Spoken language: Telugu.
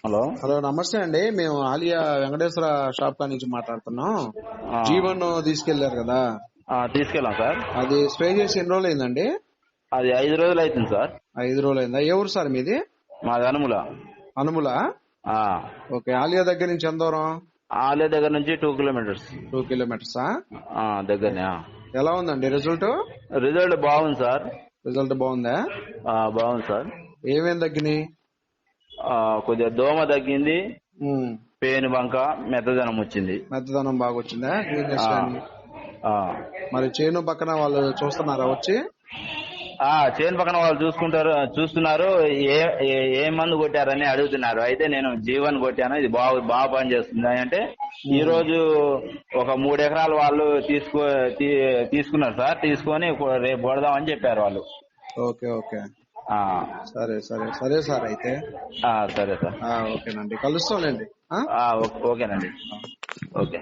హలో. హలో, నమస్తే అండి. మేము ఆలియా వెంకటేశ్వర షాప్ కా నుంచి మాట్లాడుతున్నాం. ఆ, జీవన్ తీసుకెళ్లారు కదా, తీసుకెళ్ళాం సార్. అది స్ప్రే చేసి ఎన్ని రోజులు అయిందండి? అది 5 రోజులు అవుతుంది సార్. 5 రోజులు అయిందా? ఏ ఊరు సార్ మీది? మాది అనుముల. అనుముల. ఆ, ఓకే. ఆలియా దగ్గర నుంచి ఎంత దూరం? ఆలయ దగ్గర నుంచి 2 కిలోమీటర్స్. 2 కిలోమీటర్సా? దగ్గరనే. ఎలా ఉందండి రిజల్ట్? రిజల్ట్ బాగుంది సార్. రిజల్ట్ బాగుందా? బాగుంది సార్. ఏమేం తగ్గినాయి? కొద్దిగా దోమ తగ్గింది, ఉమ్, పేను బంక, మెత్తదనం వచ్చింది. మెత్తదనం బాగా వచ్చిందా? గ్రీన్నెస్ ఆ, కానీ? ఆ. మరి చేను పక్కన వాళ్ళు చూస్తున్నారా వచ్చి? చేను పక్కన వాళ్ళు చూస్తున్నారు. ఏ మందు కొట్టారని అడుగుతున్నారు. అయితే నేను జీవన్ కొట్టాను, ఇది బాగా పనిచేస్తుంది అంటే ఈ రోజు ఒక 3 ఎకరాలు వాళ్ళు తీసుకున్నారు సార్. తీసుకొని రేపు కొడదామని చెప్పారు వాళ్ళు. Okay okay. సరే సరే సరే సార్. అయితే సరే సార్. ఓకేనండి, కలుస్తాంలేండి. ఓకేనండి. ఓకే.